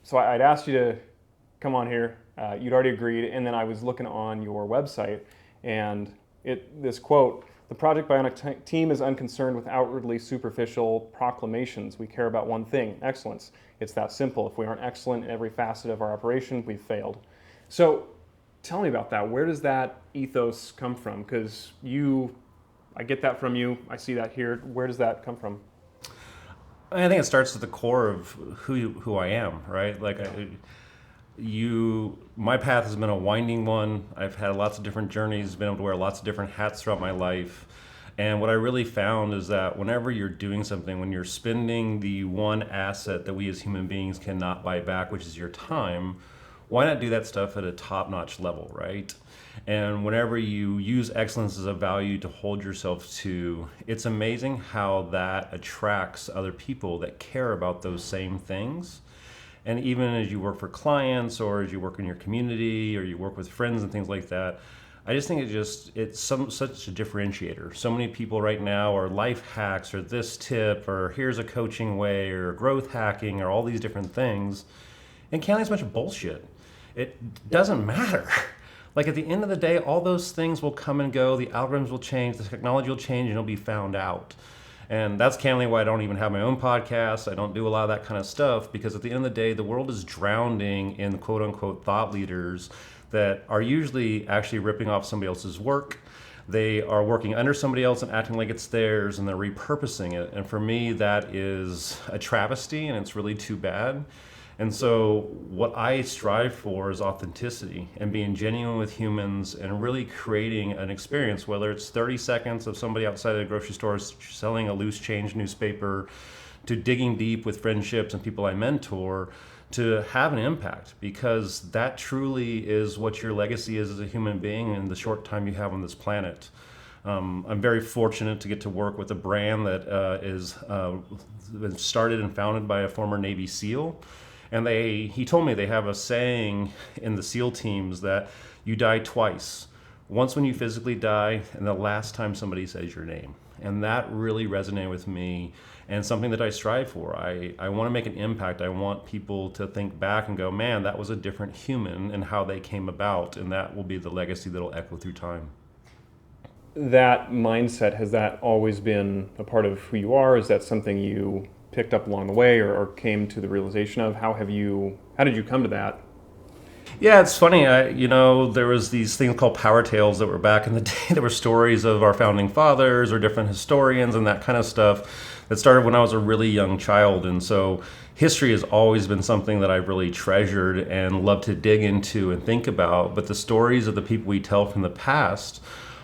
So I'd asked you to come on here. You'd already agreed, and then I was looking on your website, and this quote: "The Project Bionic team is unconcerned with outwardly superficial proclamations. We care about one thing: excellence. It's that simple. If we aren't excellent in every facet of our operation, we've failed." So, tell me about that. Where does that ethos come from? Because I get that from you. I see that here. Where does that come from? I think it starts at the core of who I am, right? My path has been a winding one. I've had lots of different journeys, been able to wear lots of different hats throughout my life. And what I really found is that whenever you're doing something, when you're spending the one asset that we as human beings cannot buy back, which is your time, why not do that stuff at a top-notch level, right? And whenever you use excellence as a value to hold yourself to, it's amazing how that attracts other people that care about those same things. And even as you work for clients, or as you work in your community, or you work with friends and things like that, I just think it's such a differentiator. So many people right now are life hacks, or this tip, or here's a coaching way, or growth hacking, or all these different things. And counting is much bullshit. It doesn't matter. Like, at the end of the day, all those things will come and go. The algorithms will change, the technology will change, and it'll be found out. And that's candidly why I don't even have my own podcast. I don't do a lot of that kind of stuff, because at the end of the day, the world is drowning in quote unquote thought leaders that are usually actually ripping off somebody else's work. They are working under somebody else and acting like it's theirs, and they're repurposing it. And for me, that is a travesty, and it's really too bad. And so what I strive for is authenticity and being genuine with humans and really creating an experience, whether it's 30 seconds of somebody outside of the grocery store selling a loose change newspaper, to digging deep with friendships and people I mentor, to have an impact, because that truly is what your legacy is as a human being in the short time you have on this planet. I'm very fortunate to get to work with a brand that is started and founded by a former Navy SEAL. And he told me they have a saying in the SEAL teams that you die twice. Once when you physically die, and the last time somebody says your name. And that really resonated with me, and something that I strive for. I want to make an impact. I want people to think back and go, man, that was a different human, and how they came about. And that will be the legacy that'll echo through time. That mindset, has that always been a part of who you are? Is that something you picked up along the way, or came to the realization of? How did you come to that? Yeah, it's funny. There was these things called power tales that were back in the day. There were stories of our founding fathers or different historians and that kind of stuff that started when I was a really young child. And so history has always been something that I've really treasured and loved to dig into and think about. But the stories of the people we tell from the past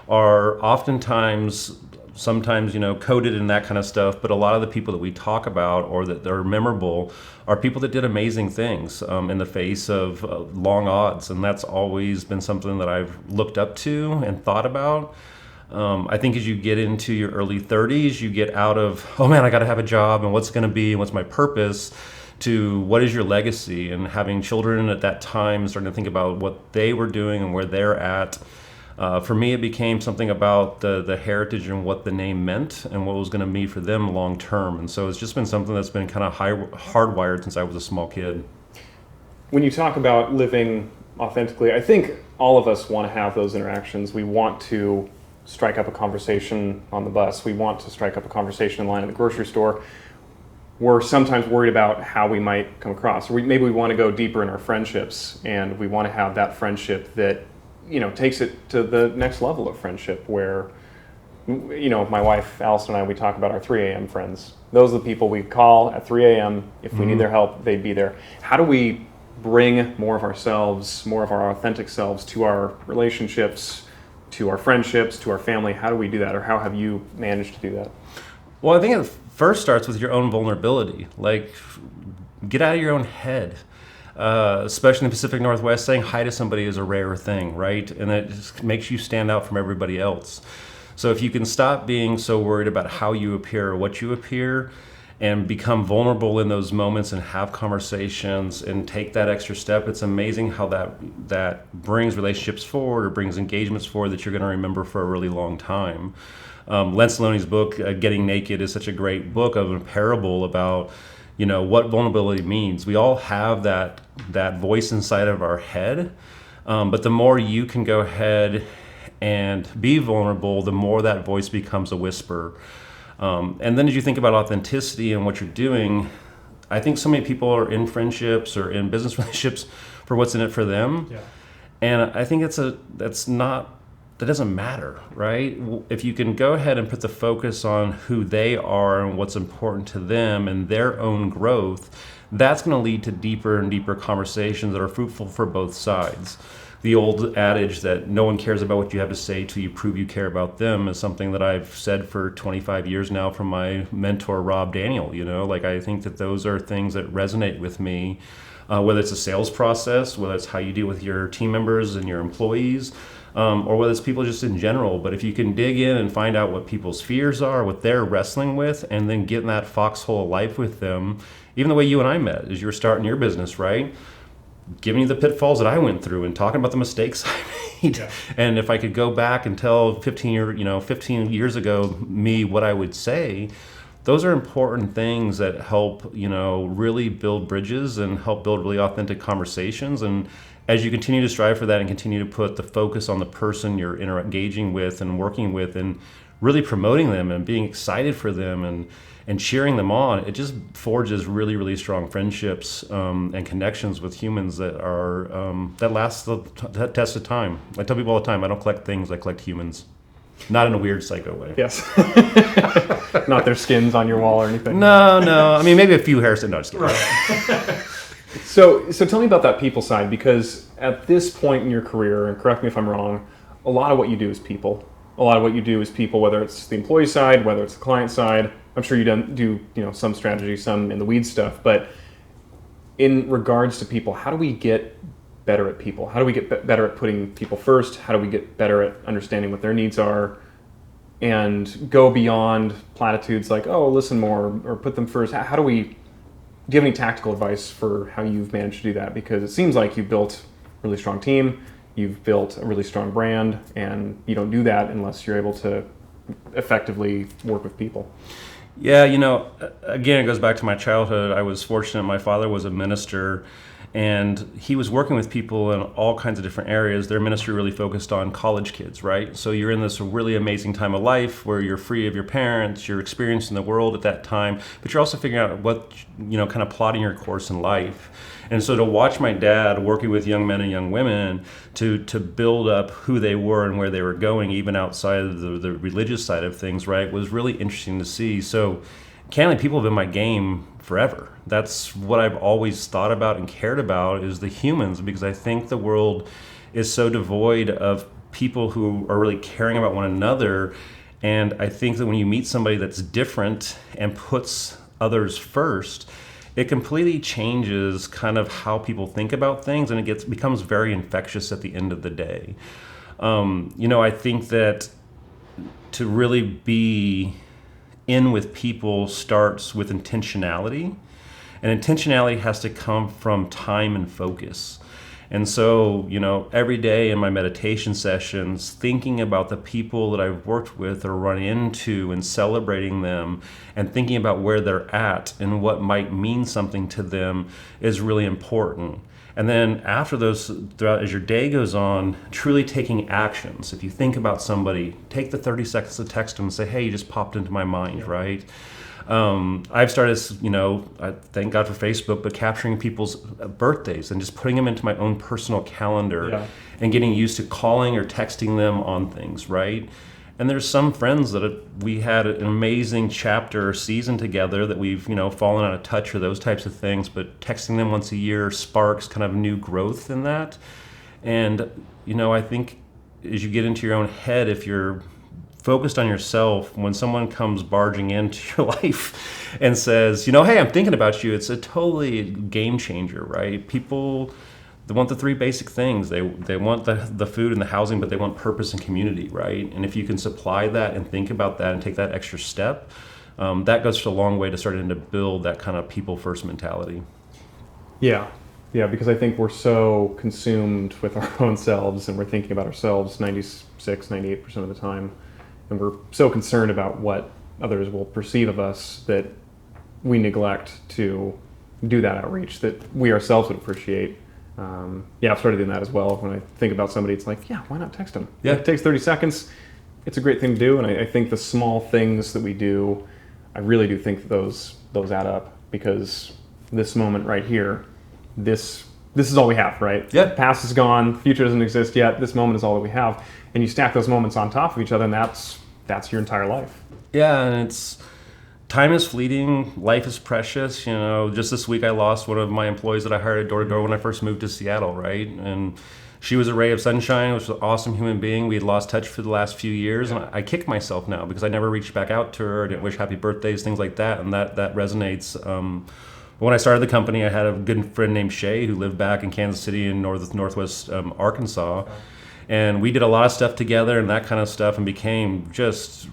are oftentimes sometimes, coded in that kind of stuff, but a lot of the people that we talk about or that are memorable are people that did amazing things in the face of long odds. And that's always been something that I've looked up to and thought about. I think as you get into your early 30s, you get out of, oh man, I got to have a job, and what's going to be, and what's my purpose, to what is your legacy. And having children at that time, starting to think about what they were doing and where they're at. For me, it became something about the heritage and what the name meant and what was going to mean for them long term. And so it's just been something that's been kind of hardwired since I was a small kid. When you talk about living authentically, I think all of us want to have those interactions. We want to strike up a conversation on the bus. We want to strike up a conversation in line at the grocery store. We're sometimes worried about how we might come across. Maybe we want to go deeper in our friendships, and we want to have that friendship that takes it to the next level of friendship, where, my wife, Allison, and I, we talk about our 3 a.m. friends. Those are the people we call at 3 a.m. If we need their help, they'd be there. How do we bring more of ourselves, more of our authentic selves to our relationships, to our friendships, to our family? How do we do that, or how have you managed to do that? Well, I think it first starts with your own vulnerability. Like, get out of your own head. Especially in the Pacific Northwest, saying hi to somebody is a rare thing, right? And it just makes you stand out from everybody else. So if you can stop being so worried about how you appear or what you appear, and become vulnerable in those moments and have conversations and take that extra step, it's amazing how that brings relationships forward or brings engagements forward that you're going to remember for a really long time. Len Saloni's book, Getting Naked, is such a great book of a parable about what vulnerability means. We all have that voice inside of our head, but the more you can go ahead and be vulnerable, the more that voice becomes a whisper. And then as you think about authenticity and what you're doing, I think so many people are in friendships or in business relationships for what's in it for them. Yeah. And I think that doesn't matter, right? If you can go ahead and put the focus on who they are and what's important to them and their own growth, that's going to lead to deeper and deeper conversations that are fruitful for both sides. The old adage that no one cares about what you have to say till you prove you care about them is something that I've said for 25 years now from my mentor, Rob Daniel. I think that those are things that resonate with me, whether it's a sales process, whether it's how you deal with your team members and your employees, or whether it's people just in general. But if you can dig in and find out what people's fears are, what they're wrestling with, and then get in that foxhole of life with them, even the way you and I met as you were starting your business, right? Giving you the pitfalls that I went through and talking about the mistakes I made. Yeah. And if I could go back and tell 15 years ago me what I would say, those are important things that help, really build bridges and help build really authentic conversations. And as you continue to strive for that and continue to put the focus on the person you're engaging with and working with and really promoting them and being excited for them and cheering them on, it just forges really, really strong friendships and connections with humans that are that last the test of time. I tell people all the time, I don't collect things, I collect humans. Not in a weird psycho way. Yes. Not their skins on your wall or anything. No. I mean, maybe a few hairs. No, just kidding. Right. So tell me about that people side, because at this point in your career, and correct me if I'm wrong, a lot of what you do is people. A lot of what you do is people, whether it's the employee side, whether it's the client side. I'm sure you do some strategy, some in the weeds stuff. But in regards to people, how do we get better at people? How do we get better at putting people first? How do we get better at understanding what their needs are and go beyond platitudes like, oh, listen more or put them first? How do we, do you have any tactical advice for how you've managed to do that? Because it seems like you've built a really strong team, you've built a really strong brand, and you don't do that unless you're able to effectively work with people. Yeah, again, it goes back to my childhood. I was fortunate. My father was a minister, and he was working with people in all kinds of different areas. Their ministry really focused on college kids, right? So you're in this really amazing time of life where you're free of your parents, you're experiencing the world at that time, but you're also figuring out what, kind of plotting your course in life. And so to watch my dad working with young men and young women to build up who they were and where they were going, even outside of the religious side of things, right, was really interesting to see. So candidly, people have been my game forever. That's what I've always thought about and cared about, is the humans, because I think the world is so devoid of people who are really caring about one another. And I think that when you meet somebody that's different and puts others first, it completely changes kind of how people think about things, and it becomes very infectious at the end of the day. I think that to really be in with people starts with intentionality, and intentionality has to come from time and focus. And so, every day in my meditation sessions, thinking about the people that I've worked with or run into and celebrating them and thinking about where they're at and what might mean something to them is really important. And then after those, as your day goes on, truly taking actions. If you think about somebody, take the 30 seconds to text them and say, hey, you just popped into my mind, right? I've started, I thank God for Facebook, but capturing people's birthdays and just putting them into my own personal calendar and getting used to calling or texting them on things, right? And there's some friends that we had an amazing chapter or season together that we've, fallen out of touch or those types of things, but texting them once a year sparks kind of new growth in that. And, I think as you get into your own head, if you're focused on yourself, when someone comes barging into your life and says, hey, I'm thinking about you, it's a totally game changer, right? People, they want the three basic things. They want the food and the housing, but they want purpose and community, right? And if you can supply that and think about that and take that extra step, that goes a long way to starting to build that kind of people first mentality. Yeah, because I think we're so consumed with our own selves and we're thinking about ourselves 96, 98% of the time. And we're so concerned about what others will perceive of us that we neglect to do that outreach that we ourselves would appreciate. I've started doing that as well. When I think about somebody, it's like, yeah, why not text them? Yeah. It takes 30 seconds. It's a great thing to do, and I think the small things that we do, I really do think that those add up, because this moment right here, this is all we have, right? Yeah. The past is gone, future doesn't exist yet. This moment is all that we have, and you stack those moments on top of each other, and that's your entire life. Yeah, and time is fleeting, life is precious. Just this week I lost one of my employees that I hired door to door when I first moved to Seattle, right? And she was a ray of sunshine, was an awesome human being. We had lost touch for the last few years, and I kick myself now because I never reached back out to her, didn't wish happy birthdays, things like that, and that resonates. When I started the company, I had a good friend named Shay who lived back in Kansas City in northwest Arkansas. And we did a lot of stuff together and that kind of stuff, and became just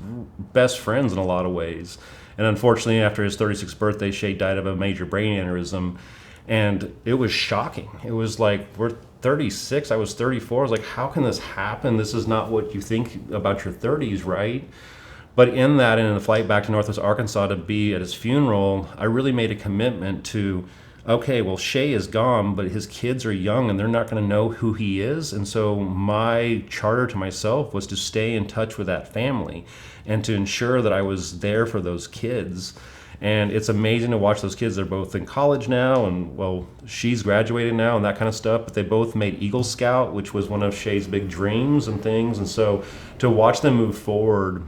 best friends in a lot of ways. And unfortunately, after his 36th birthday, Shay died of a major brain aneurysm. And it was shocking. It was like, we're 36, I was 34. I was like, how can this happen? This is not what you think about your 30s, right? But in that, and in the flight back to Northwest Arkansas to be at his funeral, I really made a commitment to, okay, well, Shay is gone, but his kids are young and they're not going to know who he is. And so my charter to myself was to stay in touch with that family and to ensure that I was there for those kids. And it's amazing to watch those kids. They're both in college now, and well, she's graduated now and that kind of stuff, but they both made Eagle Scout, which was one of Shay's big dreams and things. And so to watch them move forward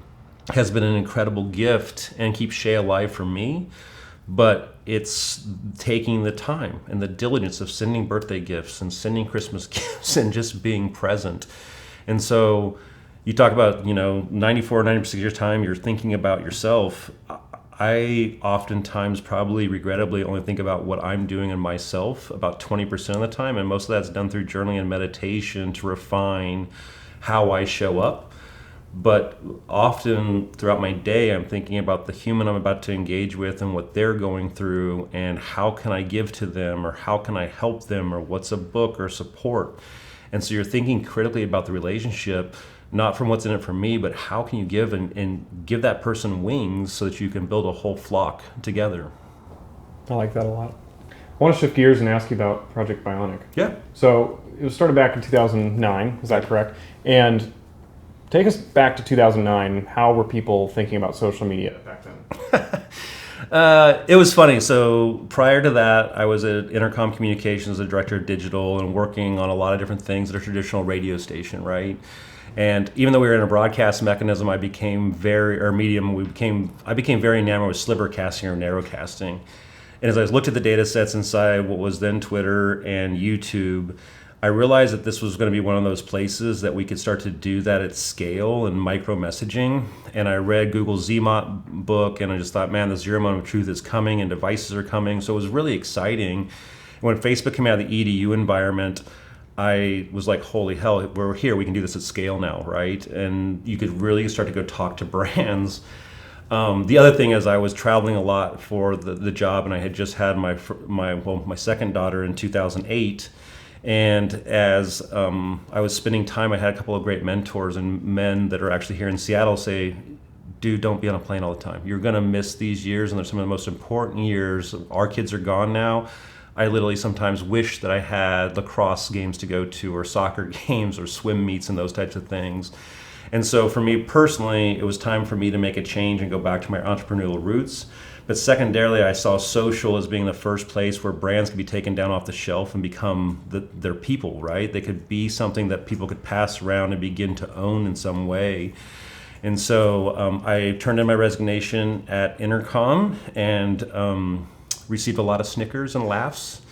has been an incredible gift and keeps Shay alive for me. But it's taking the time and the diligence of sending birthday gifts and sending Christmas gifts and just being present. And so you talk about, 94, 90% of your time you're thinking about yourself. I oftentimes, probably regrettably, only think about what I'm doing in myself about 20% of the time. And most of that's done through journaling and meditation to refine how I show up. But often throughout my day, I'm thinking about the human I'm about to engage with and what they're going through, and how can I give to them, or how can I help them, or what's a book or support. And so you're thinking critically about the relationship, not from what's in it for me, but how can you give and give that person wings so that you can build a whole flock together. I like that a lot. I want to shift gears and ask you about Project Bionic. Yeah. So it was started back in 2009, is that correct? And take us back to 2009. How were people thinking about social media back then? It was funny. So prior to that, I was at Intercom Communications, the director of digital, and working on a lot of different things at a traditional radio station, right? And even though we were in a broadcast mechanism, I became very very enamored with sliver casting or narrowcasting. And as I looked at the data sets inside what was then Twitter and YouTube, I realized that this was going to be one of those places that we could start to do that at scale and micro messaging. And I read Google's ZMOT book, and I just thought, man, the zero moment of truth is coming and devices are coming. So it was really exciting. When Facebook came out of the EDU environment, I was like, holy hell, we're here. We can do this at scale now, right? And you could really start to go talk to brands. The other thing is I was traveling a lot for the job, and I had just had my second daughter in 2008. And as I was spending time, I had a couple of great mentors and men that are actually here in Seattle say, dude, don't be on a plane all the time. You're going to miss these years, and they're some of the most important years. Our kids are gone now. I literally sometimes wish that I had lacrosse games to go to, or soccer games, or swim meets and those types of things. And so for me personally, it was time for me to make a change and go back to my entrepreneurial roots. But secondarily, I saw social as being the first place where brands could be taken down off the shelf and become their people, right? They could be something that people could pass around and begin to own in some way. And so I turned in my resignation at Intercom and received a lot of snickers and laughs.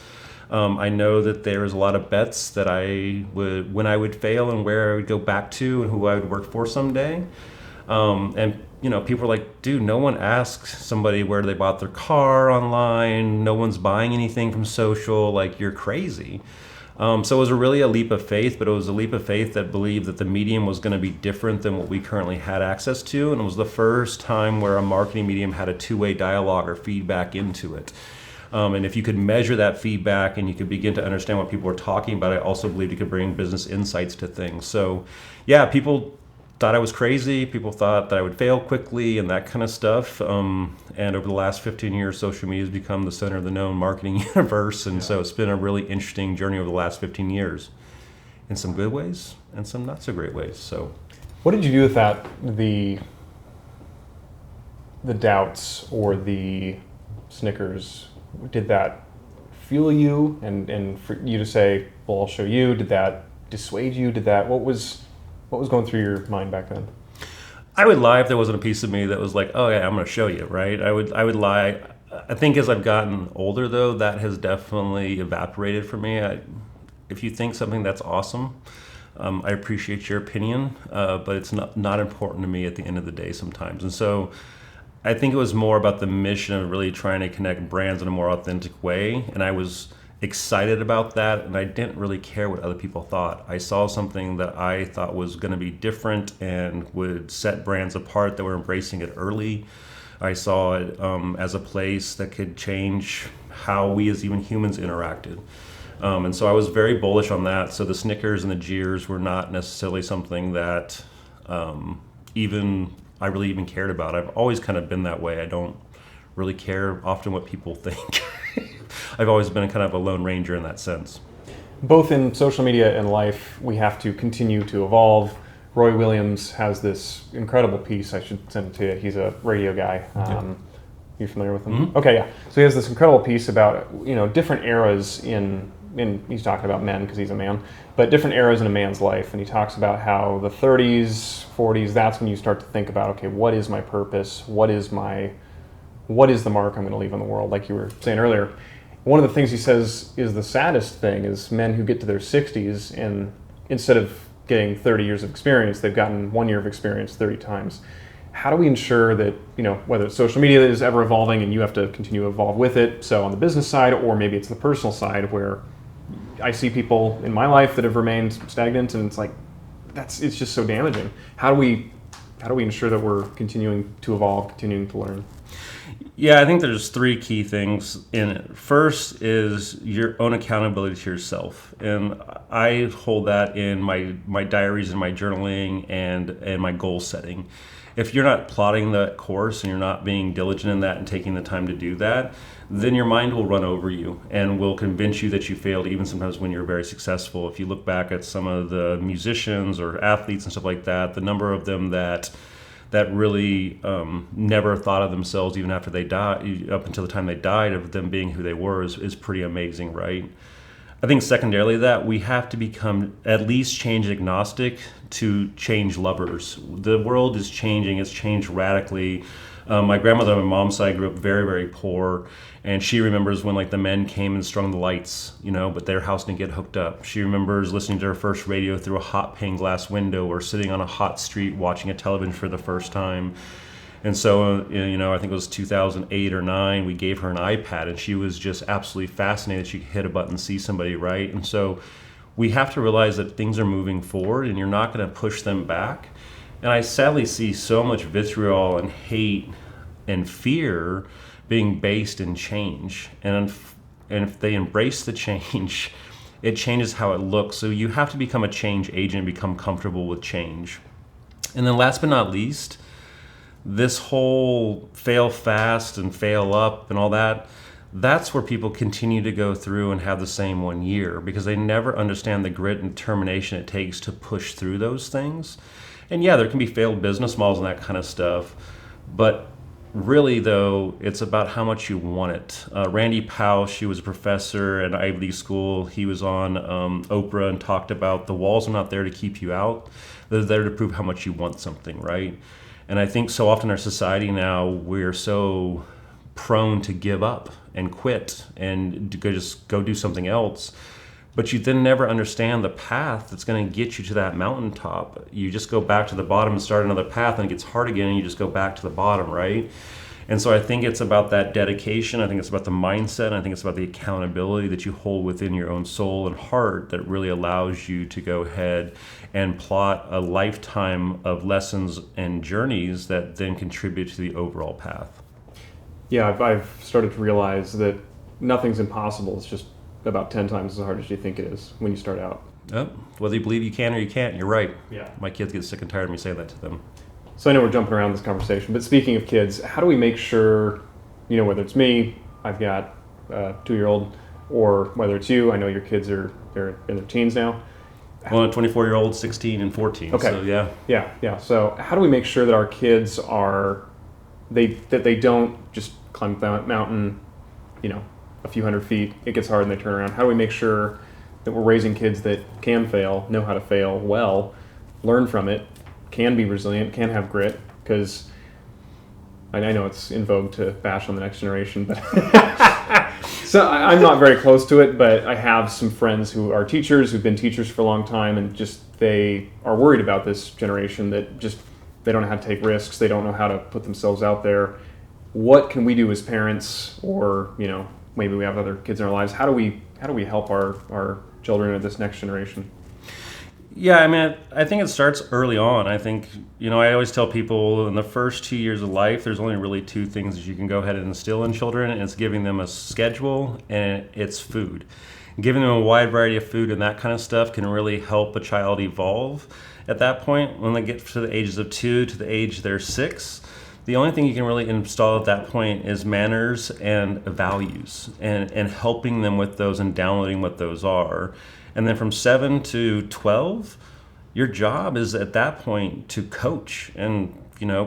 I know that there was a lot of bets that when I would fail and where I would go back to and who I would work for someday. And people are like, dude, no one asks somebody where they bought their car online. No one's buying anything from social. Like, you're crazy. So it was really a leap of faith, but it was a leap of faith that believed that the medium was going to be different than what we currently had access to. And it was the first time where a marketing medium had a two-way dialogue or feedback into it. And if you could measure that feedback and you could begin to understand what people were talking about, I also believed you could bring business insights to things. So yeah, people thought I was crazy. People thought that I would fail quickly and that kind of stuff. And over the last 15 years, social media has become the center of the known marketing universe. And so it's been a really interesting journey over the last 15 years in some good ways and some not so great ways. So what did you do with that, the doubts or the Snickers? Did that fuel you and for you to say, well, I'll show you? Did that dissuade you? What was going through your mind back then? I would lie if there wasn't a piece of me that was like, oh yeah, I'm going to show you, right? I would lie. I think as I've gotten older, though, that has definitely evaporated for me. If you think something that's awesome, I appreciate your opinion, but it's not important to me at the end of the day sometimes. And so I think it was more about the mission of really trying to connect brands in a more authentic way. And I was excited about that, and I didn't really care what other people thought. I saw something that I thought was going to be different and would set brands apart that were embracing it early. I saw it as a place that could change how we as even humans interacted. And so I was very bullish on that. So the Snickers and the jeers were not necessarily something that I really even cared about. I've always kind of been that way. I don't really care often what people think. I've always been kind of a lone ranger in that sense. Both in social media and life, we have to continue to evolve. Roy Williams has this incredible piece. I should send it to you. He's a radio guy. You familiar with him? Mm-hmm. Okay, yeah. So he has this incredible piece about different eras in he's talking about men because he's a man, but different eras in a man's life. And he talks about how the 30s, 40s, that's when you start to think about, okay, what is my purpose? What is the mark I'm going to leave on the world? Like you were saying earlier. One of the things he says is the saddest thing is men who get to their 60s and instead of getting 30 years of experience, they've gotten 1 year of experience 30 times. How do we ensure that, whether it's social media is ever evolving and you have to continue to evolve with it, so on the business side, or maybe it's the personal side where I see people in my life that have remained stagnant and it's like, it's just so damaging. How do we ensure that we're continuing to evolve, continuing to learn? Yeah, I think there's three key things in it. First is your own accountability to yourself. And I hold that in my diaries and my journaling and my goal setting. If you're not plotting that course and you're not being diligent in that and taking the time to do that, then your mind will run over you and will convince you that you failed, even sometimes when you're very successful. If you look back at some of the musicians or athletes and stuff like that, the number of them that really never thought of themselves even after they died, up until the time they died, of them being who they were is pretty amazing, right? I think secondarily that we have to become at least change agnostic to change lovers. The world is changing, it's changed radically. My grandmother on my mom's side grew up very, very poor, and she remembers when the men came and strung the lights, but their house didn't get hooked up. She remembers listening to her first radio through a hot pane glass window or sitting on a hot street watching a television for the first time. And so, I think it was 2008 or 9, we gave her an iPad, and she was just absolutely fascinated. She could hit a button and see somebody, right? And so we have to realize that things are moving forward, and you're not going to push them back. And I sadly see so much vitriol and hate and fear being based in change. And if they embrace the change, it changes how it looks. So you have to become a change agent, become comfortable with change. And then last but not least, this whole fail fast and fail up and all that, that's where people continue to go through and have the same 1 year because they never understand the grit and determination it takes to push through those things. And yeah, there can be failed business models and that kind of stuff, but really though, it's about how much you want it. Randy Pausch, he was a professor at Ivy League School. He was on Oprah and talked about the walls are not there to keep you out. They're there to prove how much you want something, right? And I think so often in our society now, we're so prone to give up and quit and just go do something else. But you then never understand the path that's going to get you to that mountaintop. You just go back to the bottom and start another path, and it gets hard again, and you just go back to the bottom, right? And so I think it's about that dedication. I think it's about the mindset. And I think it's about the accountability that you hold within your own soul and heart that really allows you to go ahead and plot a lifetime of lessons and journeys that then contribute to the overall path. Yeah, I've started to realize that nothing's impossible. It's just about 10 times as hard as you think it is when you start out. Oh, whether you believe you can or you can't, you're right. Yeah. My kids get sick and tired of me saying that to them. So I know we're jumping around this conversation, but speaking of kids, how do we make sure, whether it's me, I've got a 2-year-old, or whether it's you, I know your kids they're in their teens now. Well, a 24-year-old, 16 and 14. Okay. So yeah. Yeah. So how do we make sure that our kids that they don't just climb the mountain, a few hundred feet, it gets hard and they turn around? How do we make sure that we're raising kids that can fail, know how to fail well, learn from it, can be resilient, can have grit? Because I know it's in vogue to bash on the next generation, but so I'm not very close to it, but I have some friends who are teachers, who've been teachers for a long time, and just they are worried about this generation that just they don't know how to take risks, they don't know how to put themselves out there. What can we do as parents, or maybe we have other kids in our lives? How do we help our children of this next generation? Yeah, I mean, I think it starts early on. I think, I always tell people in the first 2 years of life, there's only really two things that you can go ahead and instill in children, and it's giving them a schedule and it's food. Giving them a wide variety of food and that kind of stuff can really help a child evolve. At that point, when they get to the ages of 2 to the age they're 6, the only thing you can really install at that point is manners and values, and helping them with those and downloading what those are. And then from 7 to 12, your job is at that point to coach and,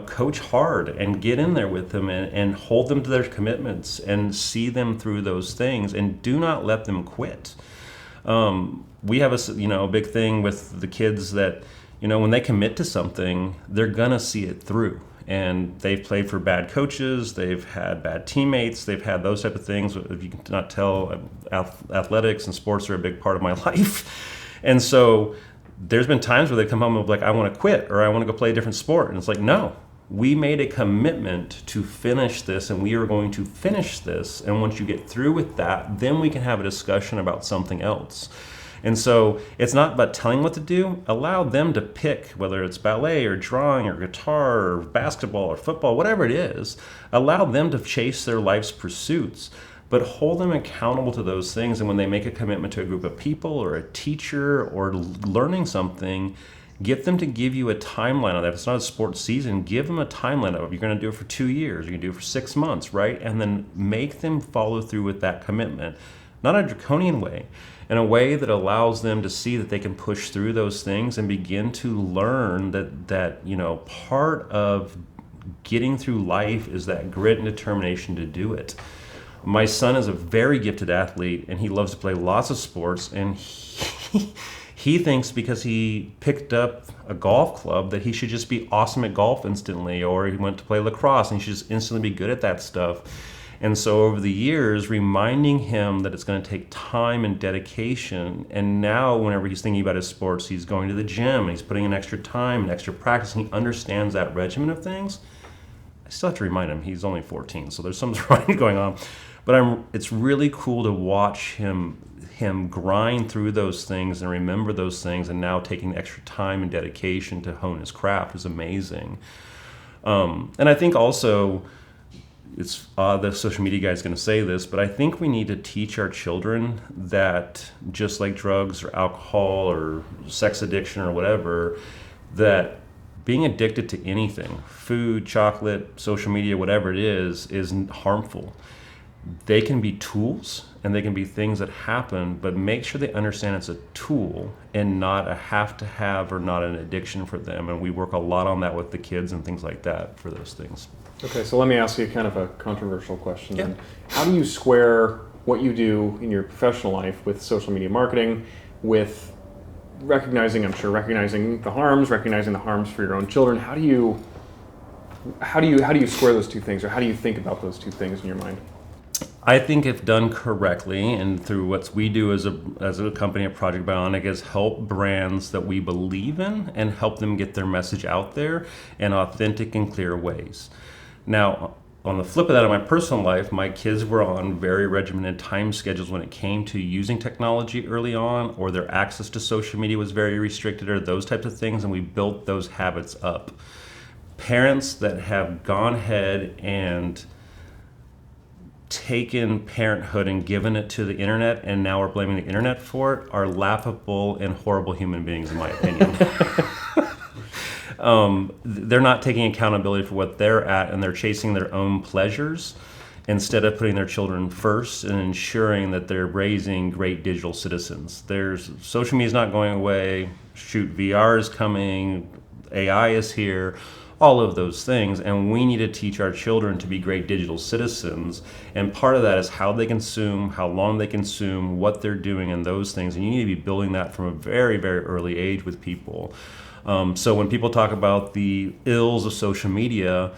coach hard and get in there with them and hold them to their commitments and see them through those things, and do not let them quit. We have a big thing with the kids that, when they commit to something, they're gonna see it through. And they've played for bad coaches, they've had bad teammates, they've had those type of things. If you cannot tell, athletics and sports are a big part of my life. And so there's been times where they come home and be like, I want to quit, or I want to go play a different sport. And it's like, no, we made a commitment to finish this, and we are going to finish this. And once you get through with that, then we can have a discussion about something else. And so it's not about telling what to do. Allow them to pick, whether it's ballet or drawing or guitar or basketball or football, whatever it is. Allow them to chase their life's pursuits, but hold them accountable to those things. And when they make a commitment to a group of people or a teacher or learning something, get them to give you a timeline on that. If it's not a sports season, give them a timeline of, you're going to do it for 2 years, you're going to do it for 6 months, right? And then make them follow through with that commitment. Not a draconian way, in a way that allows them to see that they can push through those things and begin to learn that part of getting through life is that grit and determination to do it. My son is a very gifted athlete, and he loves to play lots of sports, and he thinks because he picked up a golf club that he should just be awesome at golf instantly, or he went to play lacrosse and he should just instantly be good at that stuff. And so over the years, reminding him that it's going to take time and dedication, and now whenever he's thinking about his sports, he's going to the gym, and he's putting in extra time and extra practice, and he understands that regimen of things. I still have to remind him, he's only 14, so there's something going on. But it's really cool to watch him grind through those things and remember those things, and now taking extra time and dedication to hone his craft is amazing. And I think also, it's the social media guy is going to say this, but I think we need to teach our children that just like drugs or alcohol or sex addiction or whatever, that being addicted to anything, food, chocolate, social media, whatever it is harmful. They can be tools and they can be things that happen, but make sure they understand it's a tool and not a have to have or not an addiction for them. And we work a lot on that with the kids and things like that for those things. Okay, so let me ask you kind of a controversial question. Yeah. How do you square what you do in your professional life with social media marketing, with recognizing the harms, recognizing the harms for your own children? How do you square those two things, or how do you think about those two things in your mind? I think if done correctly, and through what we do as a company at Project Bionic, is help brands that we believe in and help them get their message out there in authentic and clear ways. Now, on the flip of that, in my personal life, my kids were on very regimented time schedules when it came to using technology early on, or their access to social media was very restricted, or those types of things, and we built those habits up. Parents that have gone ahead and taken parenthood and given it to the internet, and now we're blaming the internet for it, are laughable and horrible human beings, in my opinion. They're not taking accountability for what they're at, and they're chasing their own pleasures instead of putting their children first and ensuring that they're raising great digital citizens. Social media is not going away. Shoot, VR is coming. AI is here. All of those things, and we need to teach our children to be great digital citizens, and part of that is how they consume, how long they consume, what they're doing, and those things, and you need to be building that from a very, very early age with people. So when people talk about the ills of social media,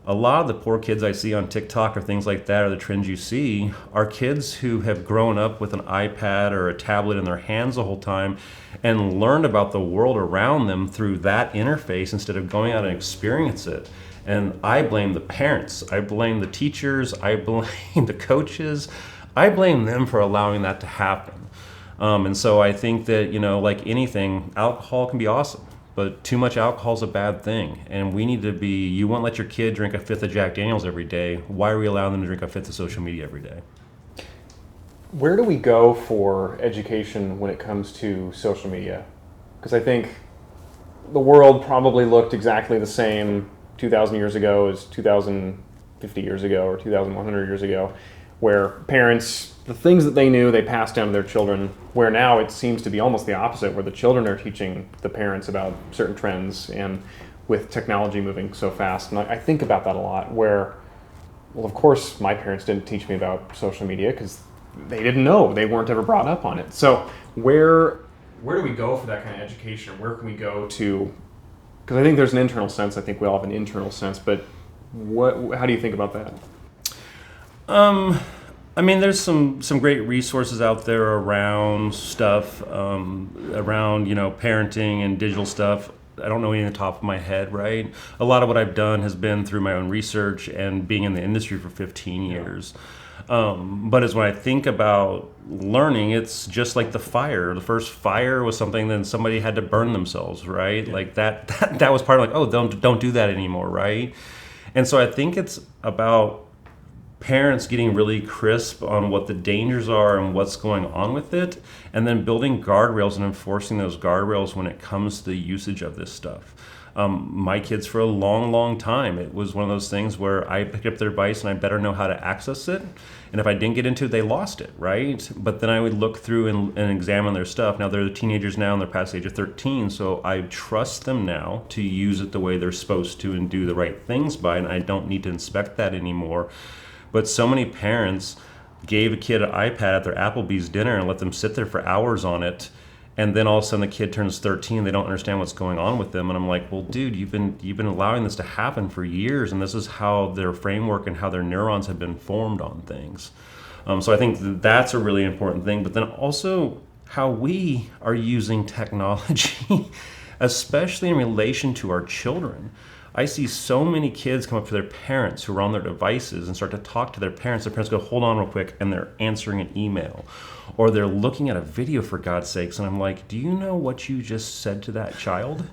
a lot of the poor kids I see on TikTok or things like that, or the trends you see, are kids who have grown up with an iPad or a tablet in their hands the whole time and learned about the world around them through that interface instead of going out and experience it. And I blame the parents, I blame the teachers, I blame the coaches, I blame them for allowing that to happen. And so I think that, like anything, alcohol can be awesome. But too much alcohol is a bad thing, and we need to be, you won't let your kid drink a fifth of Jack Daniels every day. Why are we allowing them to drink a fifth of social media every day? Where do we go for education when it comes to social media? Because I think the world probably looked exactly the same 2,000 years ago as 2,050 years ago or 2,100 years ago, where parents, the things that they knew, they passed down to their children, where now it seems to be almost the opposite, where the children are teaching the parents about certain trends, and with technology moving so fast. And I think about that a lot, where, well, of course, my parents didn't teach me about social media because they didn't know. They weren't ever brought up on it. So where do we go for that kind of education? Where can we go to? Because I think there's an internal sense. I think we all have an internal sense, but how do you think about that? There's some great resources out there around stuff, around, parenting and digital stuff. I don't know any on the top of my head, right? A lot of what I've done has been through my own research and being in the industry for 15 years. But as when I think about learning, it's just like the fire. The first fire was something that somebody had to burn themselves, right? Yeah. Like that was part of don't do that anymore, right? And so I think it's about parents getting really crisp on what the dangers are and what's going on with it, and then building guardrails and enforcing those guardrails when it comes to the usage of this stuff. My kids, for a long, long time, it was one of those things where I picked up their device and I better know how to access it. And if I didn't get into it, they lost it, right? But then I would look through and examine their stuff. Now they're teenagers now and they're past the age of 13, so I trust them now to use it the way they're supposed to and do the right things by it, and I don't need to inspect that anymore. But so many parents gave a kid an iPad at their Applebee's dinner and let them sit there for hours on it, and then all of a sudden the kid turns 13, they don't understand what's going on with them, and I'm like, well, dude, you've been allowing this to happen for years, and this is how their framework and how their neurons have been formed on things. So I think that's a really important thing, but then also how we are using technology, especially in relation to our children. I see so many kids come up to their parents who are on their devices and start to talk to their parents. Their parents go, hold on real quick, and they're answering an email. Or they're looking at a video, for God's sakes, and I'm like, do you know what you just said to that child?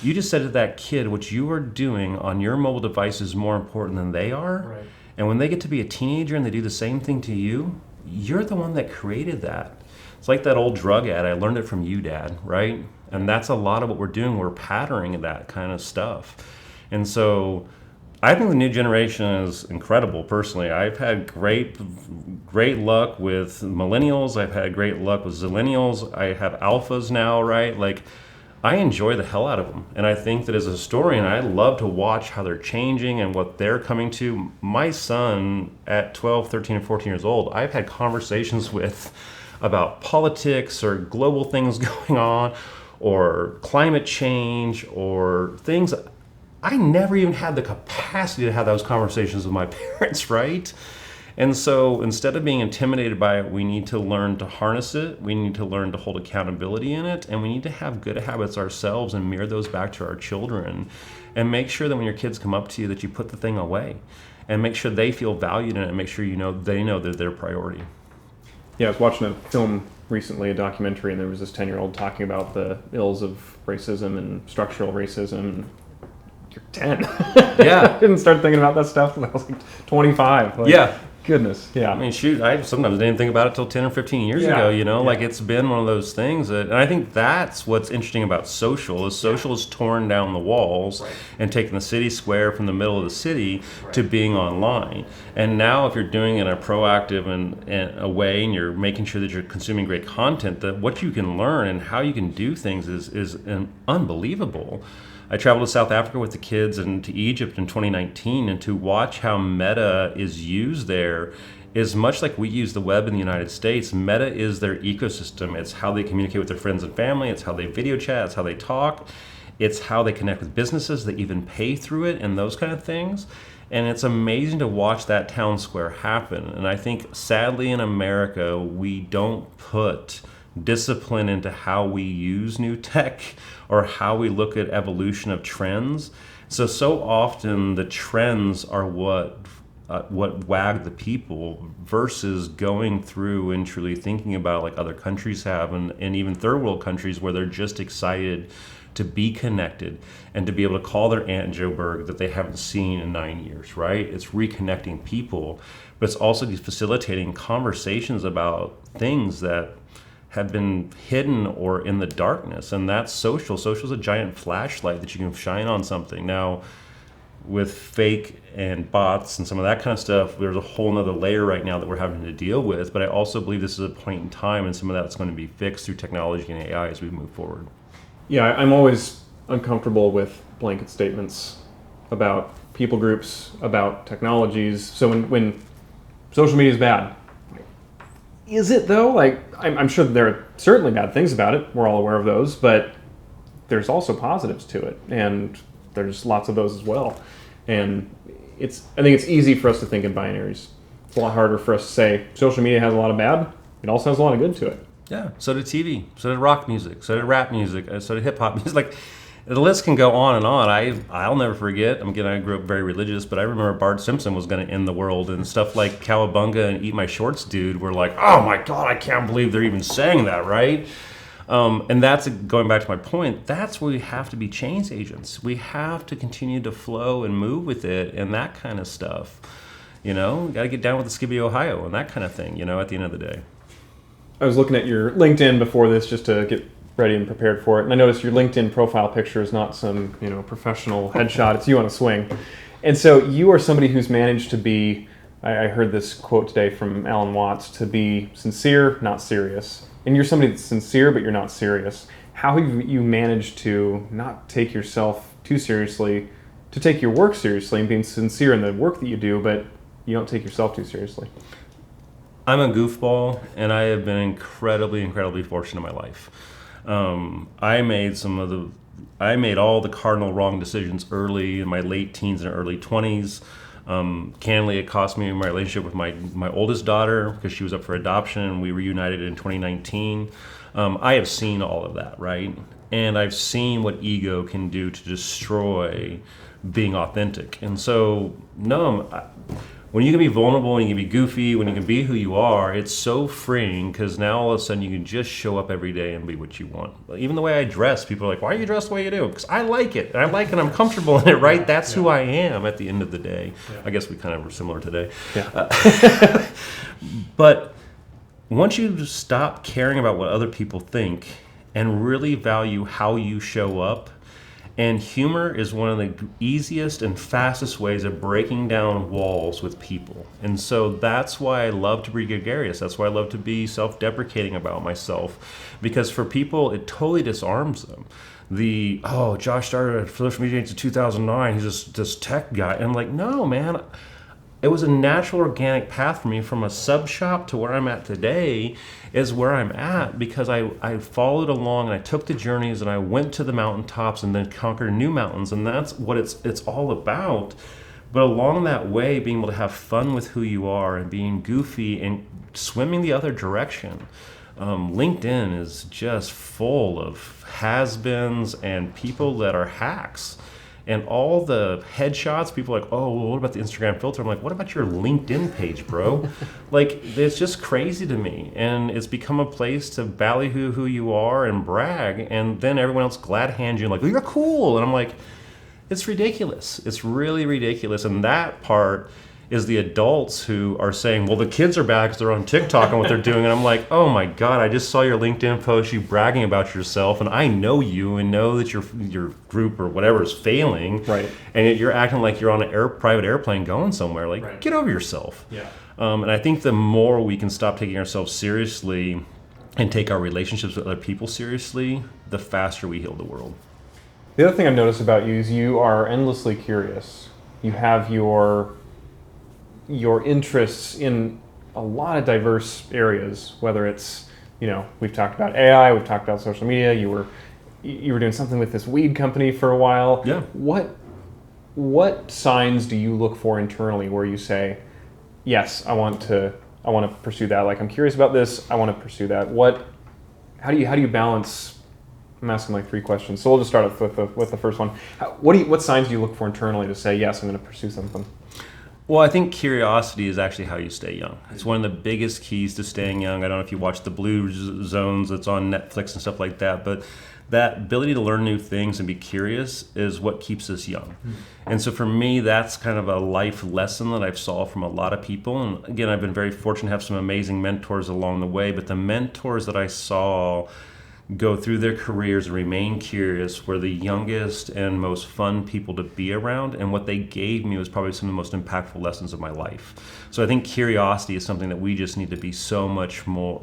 You just said to that kid, what you are doing on your mobile device is more important than they are. Right. And when they get to be a teenager and they do the same thing to you, you're the one that created that. It's like that old drug ad, I learned it from you, Dad, right? And that's a lot of what we're doing. We're patterning that kind of stuff. And so I think the new generation is incredible, personally. I've had great luck with millennials. I've had great luck with zillennials. I have alphas now, right? Like, I enjoy the hell out of them. And I think that as a historian, I love to watch how they're changing and what they're coming to. My son at 12, 13, and 14 years old, I've had conversations with about politics or global things going on or climate change or things. I never even had the capacity to have those conversations with my parents, right? And so instead of being intimidated by it, we need to learn to harness it. We need to learn to hold accountability in it. And we need to have good habits ourselves and mirror those back to our children. And make sure that when your kids come up to you that you put the thing away. And make sure they feel valued in it and make sure they know they're their priority. Yeah, I was watching a film recently, a documentary, and there was this 10-year-old talking about the ills of racism and structural racism. You're 10. Yeah. I didn't start thinking about that stuff when I was like 25. Yeah. Goodness, I yeah. mean, shoot, I sometimes didn't think about it till 10 or 15 years Yeah, ago, you know? yeah. Like, it's been one of those things that, and I think that's what's interesting about social, is social has torn down the walls and taken the city square from the middle of the city to being online. And now if you're doing it in a proactive and a way, and you're making sure that you're consuming great content, that what you can learn and how you can do things is unbelievable. I traveled to South Africa with the kids and to Egypt in 2019, and to watch how Meta is used there is much like we use the web in the United States. Meta is their ecosystem. It's how they communicate with their friends and family. It's how they video chat. It's how they talk. It's how they connect with businesses. They even pay through it and those kind of things. And it's amazing to watch that town square happen. And I think sadly in America, we don't put discipline into how we use new tech or how we look at evolution of trends. So often the trends are what wag the people versus going through and truly thinking about like other countries have, and even third world countries where they're just excited to be connected and to be able to call their Aunt Joburg that they haven't seen in 9 years, right? It's reconnecting people, but it's also facilitating conversations about things that have been hidden or in the darkness, and that's social. Social is a giant flashlight that you can shine on something. Now, with fake and bots and some of that kind of stuff, there's a whole nother layer right now that we're having to deal with, but I also believe this is a point in time, and some of that's going to be fixed through technology and AI as we move forward. Yeah, I'm always uncomfortable with blanket statements about people groups, about technologies. So when social media is bad, is it though? Like, I'm sure there are certainly bad things about it. We're all aware of those, but there's also positives to it, and there's lots of those as well. And I think it's easy for us to think in binaries. It's a lot harder for us to say social media has a lot of bad. It also has a lot of good to it. Yeah, so did TV, so did rock music, so did rap music, so did hip hop music. Like, the list can go on and on. I'll never forget. Again, I grew up very religious, but I remember Bart Simpson was going to end the world, and stuff like Cowabunga and Eat My Shorts Dude were like, oh my God, I can't believe they're even saying that, right? And that's going back to my point. That's where we have to be change agents. We have to continue to flow and move with it and that kind of stuff. You know, got to get down with the Skippy, Ohio, and that kind of thing. You know, at the end of the day. I was looking at your LinkedIn before this just to get ready and prepared for it, and I noticed your LinkedIn profile picture is not some professional headshot. It's you on a swing, and so you are somebody who's managed to be. I heard this quote today from Alan Watts: to be sincere, not serious. And you're somebody that's sincere, but you're not serious. How have you managed to not take yourself too seriously, to take your work seriously and being sincere in the work that you do, but you don't take yourself too seriously? I'm a goofball, and I have been incredibly fortunate in my life. I made all the cardinal wrong decisions early in my late teens and early 20s. Candidly, it cost me my relationship with my oldest daughter because she was up for adoption, and we reunited in 2019. I have seen all of that, right? And I've seen what ego can do to destroy being authentic. And so, when you can be vulnerable, and you can be goofy, when you can be who you are, it's so freeing, because now all of a sudden you can just show up every day and be what you want. Even the way I dress, people are like, why are you dressed the way you do? Because I like it. And I like it. I'm comfortable in it, right? That's who I am at the end of the day. Yeah. I guess we kind of were similar today. Yeah. But once you stop caring about what other people think and really value how you show up, and humor is one of the easiest and fastest ways of breaking down walls with people. And so that's why I love to be gregarious. That's why I love to be self-deprecating about myself. Because for people, it totally disarms them. Josh started social media in 2009. He's just this tech guy. And I'm like, no, man. It was a natural, organic path for me from a sub shop to where I'm at today is where I'm at, because I followed along and I took the journeys and I went to the mountaintops and then conquered new mountains, and that's what it's all about. But along that way, being able to have fun with who you are and being goofy and swimming the other direction. LinkedIn is just full of has-beens and people that are hacks. And all the headshots, people are like, oh, well, what about the Instagram filter? I'm like, what about your LinkedIn page, bro? Like, it's just crazy to me. And it's become a place to ballyhoo who you are and brag. And then everyone else glad hands you, like, oh, you're cool. And I'm like, it's ridiculous. It's really ridiculous. And that part is the adults who are saying, well, the kids are bad because they're on TikTok and what they're doing. And I'm like, oh my God, I just saw your LinkedIn post, you bragging about yourself, and I know you and know that your group or whatever is failing. Right. And yet you're acting like you're on a private airplane going somewhere. Like, Right. get over yourself. Yeah. And I think the more we can stop taking ourselves seriously and take our relationships with other people seriously, the faster we heal the world. The other thing I've noticed about you is you are endlessly curious. You have your interests in a lot of diverse areas, whether it's, we've talked about AI, we've talked about social media, you were doing something with this weed company for a while. Yeah. What signs do you look for internally where you say, yes, I want to pursue that. Like, I'm curious about this, I want to pursue that. How do you balance? I'm asking like 3 questions, so we'll just start off with the first one. What signs do you look for internally to say, yes, I'm going to pursue something? Well, I think curiosity is actually how you stay young. It's one of the biggest keys to staying young. I don't know if you watch the Blue Zones that's on Netflix and stuff like that, but that ability to learn new things and be curious is what keeps us young. And so for me, that's kind of a life lesson that I've saw from a lot of people. And again, I've been very fortunate to have some amazing mentors along the way, but the mentors that I saw go through their careers and remain curious were the youngest and most fun people to be around, and what they gave me was probably some of the most impactful lessons of my life. So I think curiosity is something that we just need to be so much more.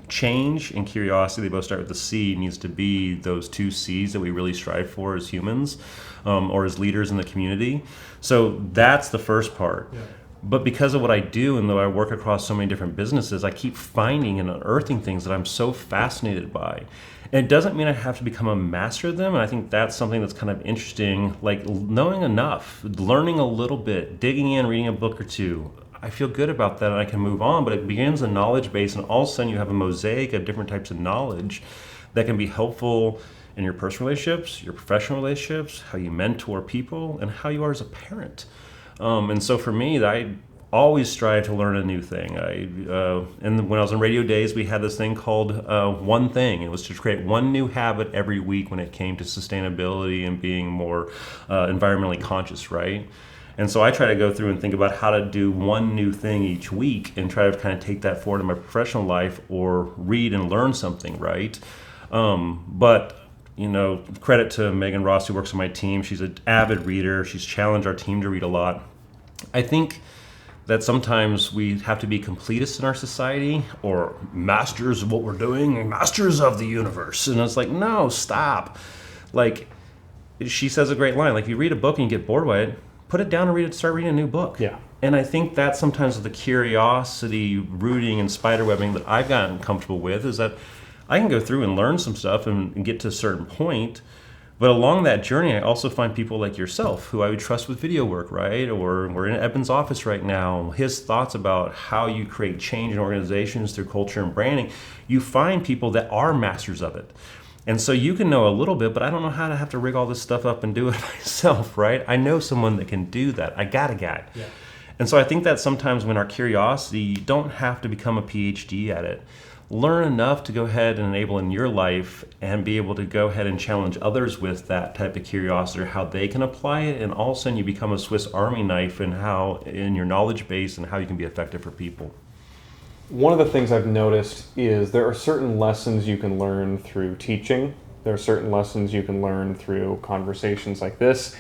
Change and curiosity, they both start with the C, needs to be those 2 C's that we really strive for as humans, or as leaders in the community. So that's the first part. Yeah. But because of what I do, and though I work across so many different businesses, I keep finding and unearthing things that I'm so fascinated by. And it doesn't mean I have to become a master of them. And I think that's something that's kind of interesting, like knowing enough, learning a little bit, digging in, reading a book or 2. I feel good about that and I can move on, but it begins a knowledge base, and all of a sudden you have a mosaic of different types of knowledge that can be helpful in your personal relationships, your professional relationships, how you mentor people, and how you are as a parent. And so for me, I always strive to learn a new thing. And when I was in radio days, we had this thing called One Thing. It was to create one new habit every week when it came to sustainability and being more environmentally conscious, right? And so I try to go through and think about how to do one new thing each week and try to kind of take that forward in my professional life or read and learn something, right? But credit to Megan Ross, who works on my team. She's an avid reader. She's challenged our team to read a lot. I think that sometimes we have to be completists in our society, or masters of what we're doing, masters of the universe. And it's like, no, stop. Like, she says a great line, like, if you read a book and you get bored by it, put it down and start reading a new book. Yeah. And I think that sometimes the curiosity, rooting, and spiderwebbing that I've gotten comfortable with is that I can go through and learn some stuff and get to a certain point. But along that journey, I also find people like yourself who I would trust with video work, right? Or we're in Eben's office right now. His thoughts about how you create change in organizations through culture and branding. You find people that are masters of it. And so you can know a little bit, but I don't know how to have to rig all this stuff up and do it myself, right? I know someone that can do that. I got a guy. Yeah. And so I think that sometimes when our curiosity, you don't have to become a PhD at it. Learn enough to go ahead and enable in your life and be able to go ahead and challenge others with that type of curiosity, or how they can apply it. And all of a sudden you become a Swiss Army knife in your knowledge base and how you can be effective for people. One of the things I've noticed is there are certain lessons you can learn through teaching. There are certain lessons you can learn through conversations like this.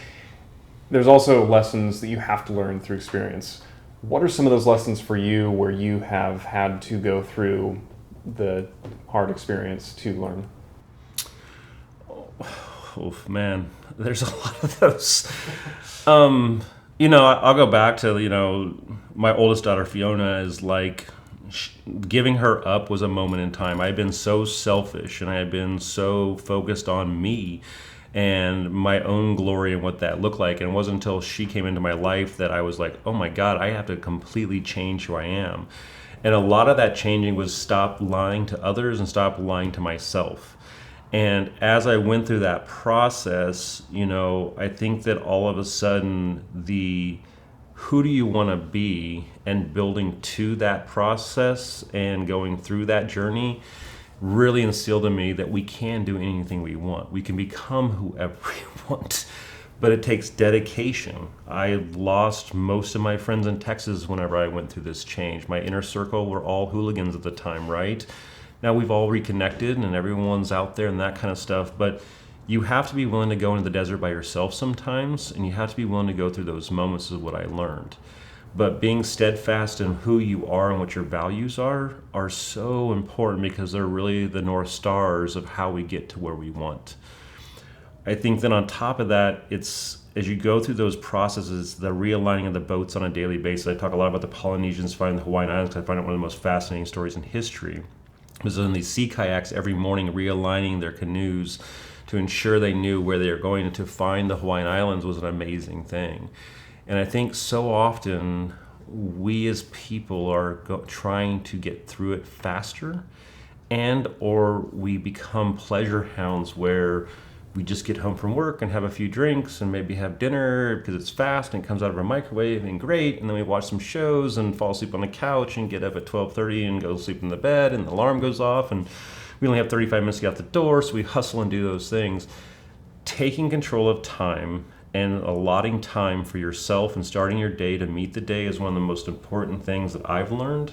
There's also lessons that you have to learn through experience. What are some of those lessons for you where you have had to go through the hard experience to learn? Oh man, there's a lot of those. I'll go back to, my oldest daughter, Fiona, is like, giving her up was a moment in time. I had been so selfish and I had been so focused on me and my own glory and what that looked like. And it wasn't until she came into my life that I was like, oh my God, I have to completely change who I am. And a lot of that changing was stop lying to others and stop lying to myself. And as I went through that process, I think that all of a sudden who do you want to be, and building to that process and going through that journey really instilled in me that we can do anything we want. We can become whoever we want. but it takes dedication. I lost most of my friends in Texas whenever I went through this change. My inner circle were all hooligans at the time, right? Now we've all reconnected and everyone's out there and that kind of stuff, but you have to be willing to go into the desert by yourself sometimes, and you have to be willing to go through those moments, is what I learned. But being steadfast in who you are and what your values are so important, because they're really the North Stars of how we get to where we want. I think then on top of that, it's as you go through those processes, the realigning of the boats on a daily basis. I talk a lot about the Polynesians finding the Hawaiian Islands, because I find it one of the most fascinating stories in history. Was in these sea kayaks every morning realigning their canoes to ensure they knew where they were going, and to find the Hawaiian Islands was an amazing thing. And I think so often we as people are trying to get through it faster, and or we become pleasure hounds where we just get home from work and have a few drinks and maybe have dinner because it's fast and it comes out of our microwave and great, and then we watch some shows and fall asleep on the couch and get up at 12:30 and go sleep in the bed, and the alarm goes off and we only have 35 minutes to get out the door, so we hustle and do those things. Taking control of time and allotting time for yourself and starting your day to meet the day is one of the most important things that I've learned.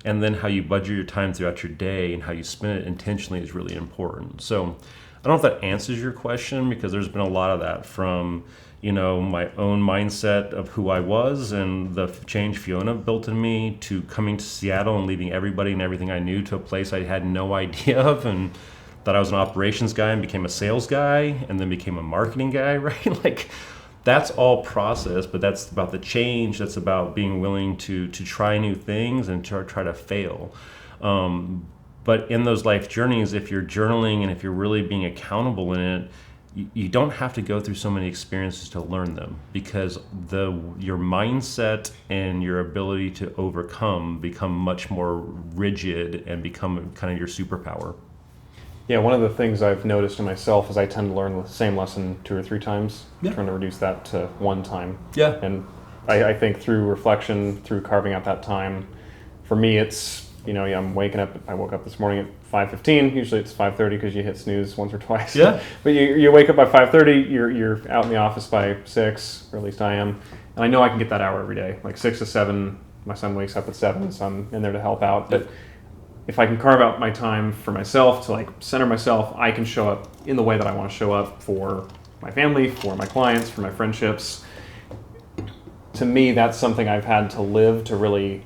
And then how you budget your time throughout your day and how you spend it intentionally is really important. So I don't know if that answers your question, because there's been a lot of that from, my own mindset of who I was and the change Fiona built in me, to coming to Seattle and leaving everybody and everything I knew to a place I had no idea of, and thought I was an operations guy and became a sales guy and then became a marketing guy, right? Like, that's all process, but that's about the change. That's about being willing to try new things and try to fail. But in those life journeys, if you're journaling and if you're really being accountable in it, you don't have to go through so many experiences to learn them, because your mindset and your ability to overcome become much more rigid and become kind of your superpower. Yeah, one of the things I've noticed in myself is I tend to learn the same lesson 2 or 3 times, trying to reduce that to 1 time. Yeah. And I think through reflection, through carving out that time, for me it's, I'm waking up, I woke up this morning at 5:15, usually it's 5:30 because you hit snooze once or twice. Yeah. But you wake up by 5:30, you're out in the office by 6, or at least I am, and I know I can get that hour every day, like 6 to 7, my son wakes up at 7, so I'm in there to help out. But if I can carve out my time for myself to center myself, I can show up in the way that I want to show up for my family, for my clients, for my friendships. To me, that's something I've had to live to really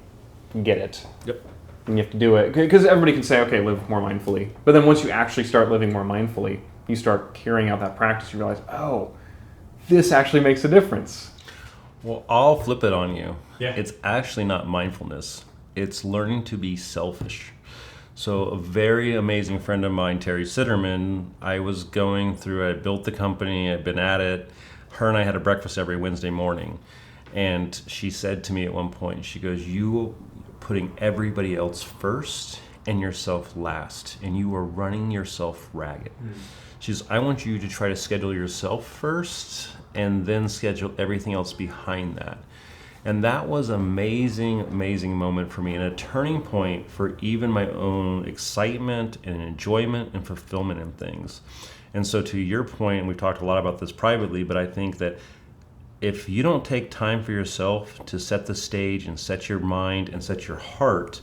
get it. Yep. And you have to do it, because everybody can say, okay, live more mindfully. But then once you actually start living more mindfully, you start carrying out that practice, you realize, oh, this actually makes a difference. Well, I'll flip it on you. Yeah. It's actually not mindfulness. It's learning to be selfish. So a very amazing friend of mine, Terry Sitterman, I built the company, I'd been at it. Her and I had a breakfast every Wednesday morning. And she said to me at one point, she goes, you putting everybody else first and yourself last, and you are running yourself ragged. She says, I want you to try to schedule yourself first and then schedule everything else behind that. And that was an amazing, amazing moment for me, and a turning point for even my own excitement and enjoyment and fulfillment in things. And so to your point, and we've talked a lot about this privately, but I think that if you don't take time for yourself to set the stage and set your mind and set your heart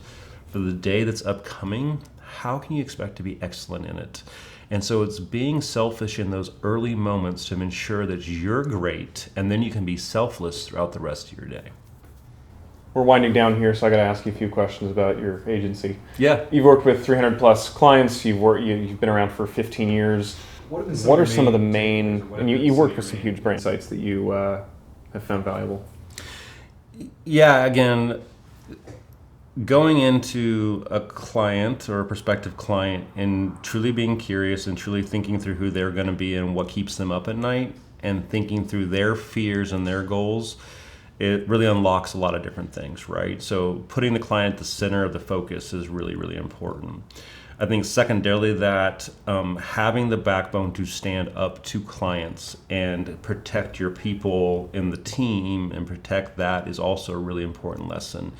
for the day that's upcoming, how can you expect to be excellent in it? And so it's being selfish in those early moments to ensure that you're great, and then you can be selfless throughout the rest of your day. We're winding down here, so I got to ask you a few questions about your agency. Yeah. You've worked with 300 plus clients. You've been around for 15 years. What are some of the main, and you work with some huge brand sites that you have found valuable? Yeah, again, going into a client or a prospective client and truly being curious and truly thinking through who they're going to be and what keeps them up at night, and thinking through their fears and their goals, it really unlocks a lot of different things, right? So putting the client at the center of the focus is really, really important. I think secondarily that having the backbone to stand up to clients and protect your people in the team and protect that is also a really important lesson.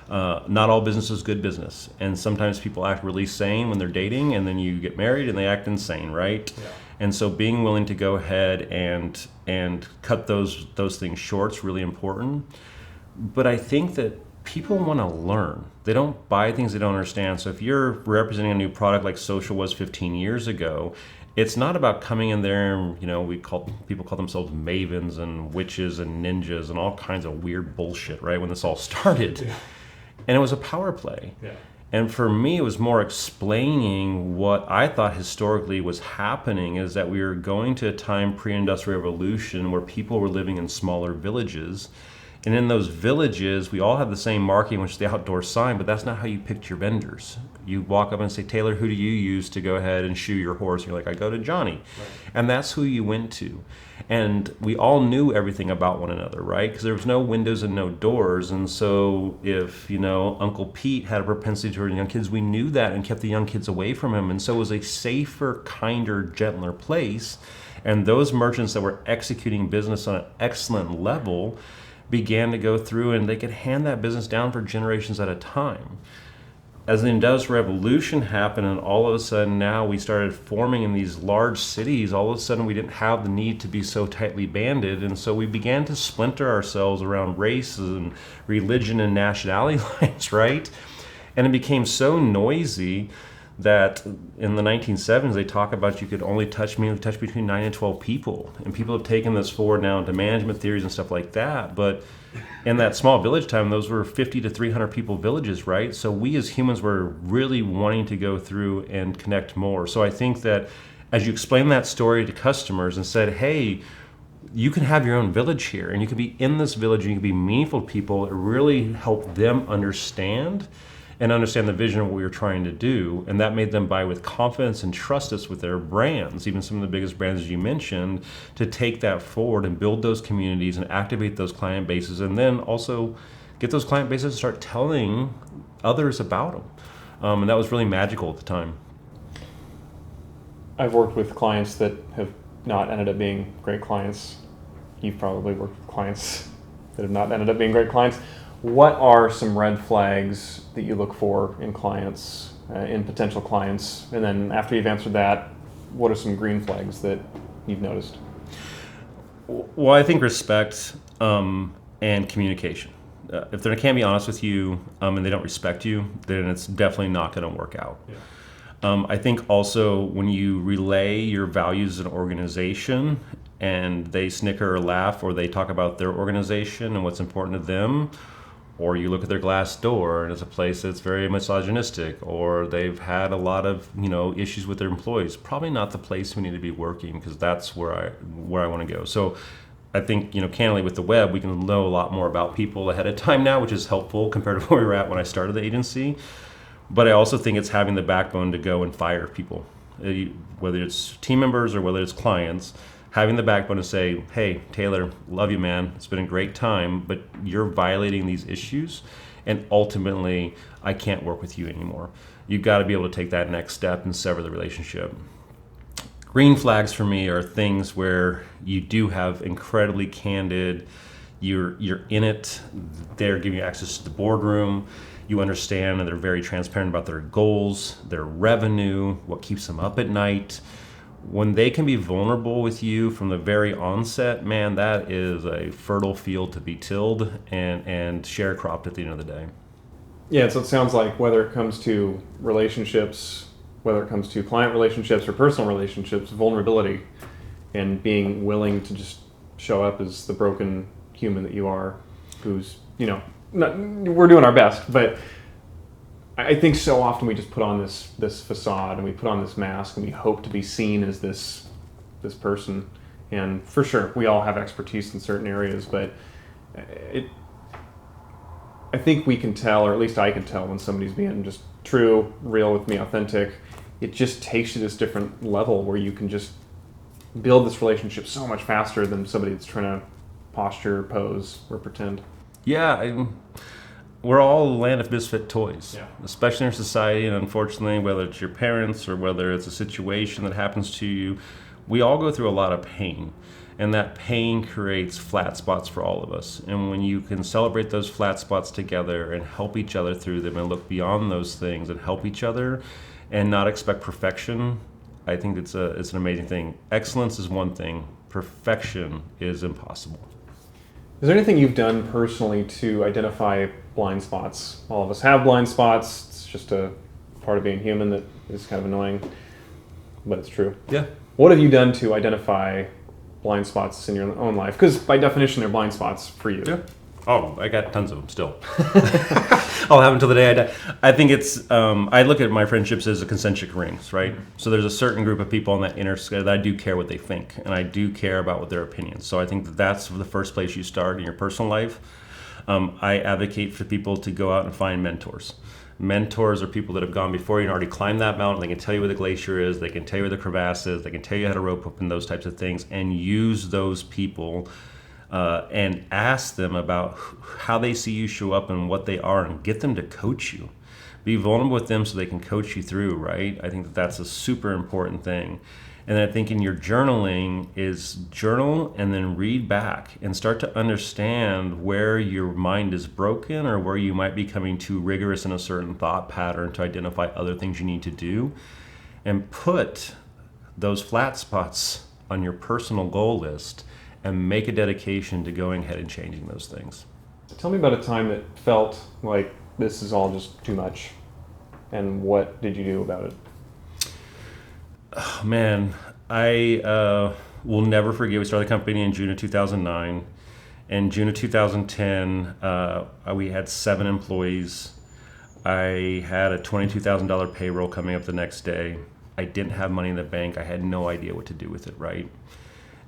Not all business is good business, and sometimes people act really sane when they're dating, and then you get married and they act insane, right? Yeah. And so being willing to go ahead and cut those things short is really important. But I think that people want to learn. They don't buy things they don't understand. So if you're representing a new product like social was 15 years ago, it's not about coming in there and, people call themselves mavens and witches and ninjas and all kinds of weird bullshit, right? When this all started. Yeah. And it was a power play. Yeah. And for me, it was more explaining what I thought historically was happening, is that we were going to a time pre-industrial revolution where people were living in smaller villages. And in those villages, we all have the same marking, which is the outdoor sign, but that's not how you picked your vendors. You walk up and say, Taylor, who do you use to go ahead and shoe your horse? And you're like, I go to Johnny. Right. And that's who you went to. And we all knew everything about one another, right? Because there was no windows and no doors. And so if, Uncle Pete had a propensity toward young kids, we knew that and kept the young kids away from him. And so it was a safer, kinder, gentler place. And those merchants that were executing business on an excellent level began to go through, and they could hand that business down for generations at a time. As the Industrial Revolution happened, and all of a sudden now we started forming in these large cities, all of a sudden we didn't have the need to be so tightly banded, and so we began to splinter ourselves around race and religion and nationality lines, right? And it became so noisy that in the 1970s they talk about you could only touch between 9 and 12 people, and people have taken this forward now into management theories and stuff like that. But in that small village time, those were 50 to 300 people villages, right? So we as humans were really wanting to go through and connect more. So I think that as you explain that story to customers and said, hey, you can have your own village here, and you can be in this village and you can be meaningful to people, it really helped them understand the vision of what we were trying to do. And that made them buy with confidence and trust us with their brands, even some of the biggest brands as you mentioned, to take that forward and build those communities and activate those client bases, and then also get those client bases to start telling others about them. And that was really magical at the time. I've worked with clients that have not ended up being great clients. You've probably worked with clients that have not ended up being great clients. What are some red flags that you look for in clients, in potential clients? And then after you've answered that, what are some green flags that you've noticed? Well, I think respect and communication. If they can't be honest with you and they don't respect you, then it's definitely not going to work out. Yeah. I think also when you relay your values as an organization and they snicker or laugh, or they talk about their organization and what's important to them, or you look at their glass door and it's a place that's very misogynistic, or they've had a lot of issues with their employees, probably not the place we need to be working, because that's where I want to go. So I think candidly with the web we can know a lot more about people ahead of time now, which is helpful compared to where we were at when I started the agency. But I also think it's having the backbone to go and fire people, whether it's team members or whether it's clients. Having the backbone to say, hey, Taylor, love you, man. It's been a great time, but you're violating these issues, and ultimately, I can't work with you anymore. You've got to be able to take that next step and sever the relationship. Green flags for me are things where you do have incredibly candid, you're in it, they're giving you access to the boardroom, you understand, and they're very transparent about their goals, their revenue, what keeps them up at night. When they can be vulnerable with you from the very onset, man, that is a fertile field to be tilled and sharecropped at the end of the day. Yeah, so it sounds like whether it comes to relationships, whether it comes to client relationships or personal relationships, vulnerability and being willing to just show up as the broken human that you are, who's, we're doing our best, but I think so often we just put on this facade and we put on this mask and we hope to be seen as this person. And for sure, we all have expertise in certain areas, but I think we can tell, or at least I can tell, when somebody's being just true, real with me, authentic. It just takes you to this different level where you can just build this relationship so much faster than somebody that's trying to posture, pose, or pretend. Yeah, we're all a land of misfit toys, especially in our society, and unfortunately, whether it's your parents or whether it's a situation that happens to you, we all go through a lot of pain, and that pain creates flat spots for all of us. And when you can celebrate those flat spots together and help each other through them and look beyond those things and help each other and not expect perfection, I think it's an amazing thing. Excellence is one thing, perfection is impossible. Is there anything you've done personally to identify blind spots? All of us have blind spots. It's just a part of being human that is kind of annoying, but it's true. Yeah. What have you done to identify blind spots in your own life? Because by definition, they're blind spots for you. Yeah. Oh, I got tons of them still. I'll have until the day I die. I think it's, I look at my friendships as a concentric rings, right? So there's a certain group of people in that inner that I do care what they think, and I do care about what their opinions. So I think that that's the first place you start in your personal life. I advocate for people to go out and find mentors. Mentors are people that have gone before you and already climbed that mountain. They can tell you where the glacier is. They can tell you where the crevasse is. They can tell you how to rope up and those types of things, and use those people and ask them about how they see you show up and what they are, and get them to coach you. Be vulnerable with them so they can coach you through, right? I think that that's a super important thing. And I think in your journaling is journal and then read back and start to understand where your mind is broken or where you might be becoming too rigorous in a certain thought pattern to identify other things you need to do, and put those flat spots on your personal goal list and make a dedication to going ahead and changing those things. Tell me about a time that felt like this is all just too much, and what did you do about it? Oh, man, I will never forget. We started the company in June of 2009. In June of 2010, we had 7 employees. I had a $22,000 payroll coming up the next day. I didn't have money in the bank. I had no idea what to do with it, right?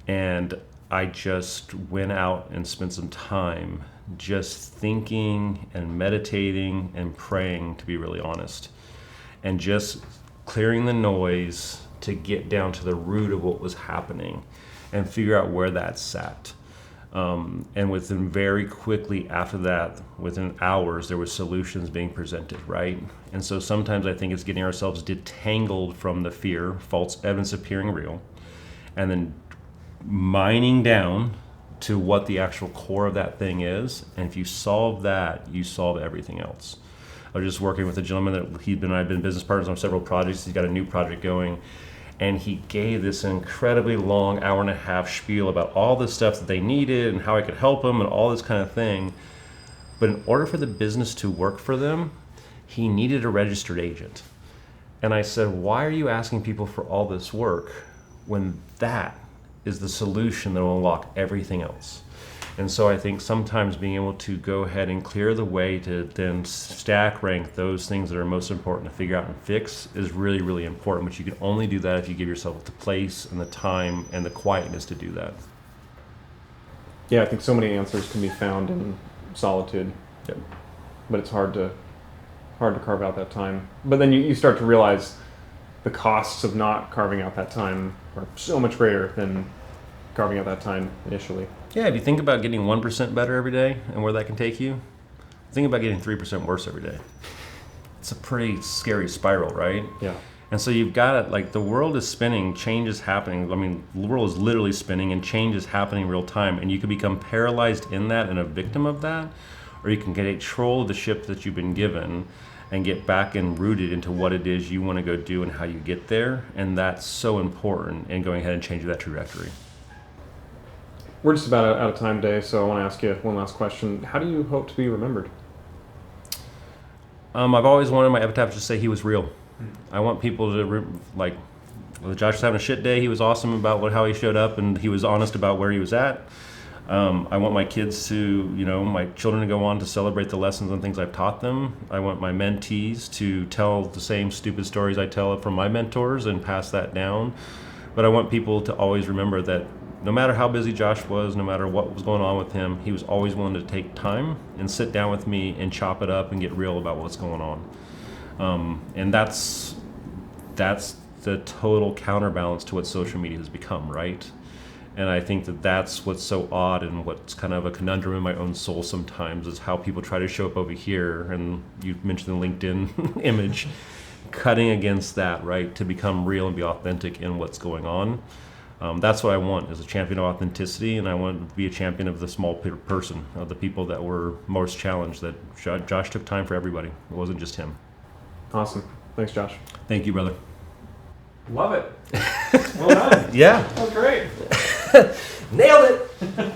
And I just went out and spent some time just thinking and meditating and praying, to be really honest, and just clearing the noise to get down to the root of what was happening and figure out where that sat. And within very quickly after that, within hours, there were solutions being presented, right? And so sometimes I think it's getting ourselves detangled from the fear, false evidence appearing real, and then mining down to what the actual core of that thing is. And if you solve that, you solve everything else. I was just working with a gentleman that I've been business partners on several projects. He's got a new project going, and he gave this incredibly long 1.5-hour spiel about all the stuff that they needed and how I could help them and all this kind of thing. But in order for the business to work for them, he needed a registered agent. And I said, why are you asking people for all this work when that is the solution that will unlock everything else? And so I think sometimes being able to go ahead and clear the way to then stack rank those things that are most important to figure out and fix is really, really important. But you can only do that if you give yourself the place and the time and the quietness to do that. Yeah, I think so many answers can be found in solitude. Yep. But it's hard to carve out that time. But then you start to realize the costs of not carving out that time are so much greater than carving out that time initially. Yeah, if you think about getting 1% better every day and where that can take you, think about getting 3% worse every day. It's a pretty scary spiral, right? Yeah. And so you've got it, like the world is spinning, change is happening. I mean, the world is literally spinning and change is happening in real time. And you can become paralyzed in that and a victim of that, or you can get control of the ship that you've been given and get back and rooted into what it is you want to go do and how you get there. And that's so important in going ahead and changing that trajectory. We're just about out of time today, so I want to ask you one last question. How do you hope to be remembered? I've always wanted my epitaph to say he was real. I want people to, well, Josh was having a shit day. He was awesome about how he showed up, and he was honest about where he was at. I want my kids to, my children to go on to celebrate the lessons and things I've taught them. I want my mentees to tell the same stupid stories I tell from my mentors and pass that down. But I want people to always remember that no matter how busy Josh was, no matter what was going on with him, he was always willing to take time and sit down with me and chop it up and get real about what's going on. And that's the total counterbalance to what social media has become, right? And I think that that's what's so odd and what's kind of a conundrum in my own soul sometimes is how people try to show up over here. And you mentioned the LinkedIn image, cutting against that, right? To become real and be authentic in what's going on. That's what I want, is a champion of authenticity, and I want to be a champion of the small person, of the people that were most challenged, that Josh took time for everybody. It wasn't just him. Awesome. Thanks, Josh. Thank you, brother. Love it. Well done. Yeah. That was great. Nailed it.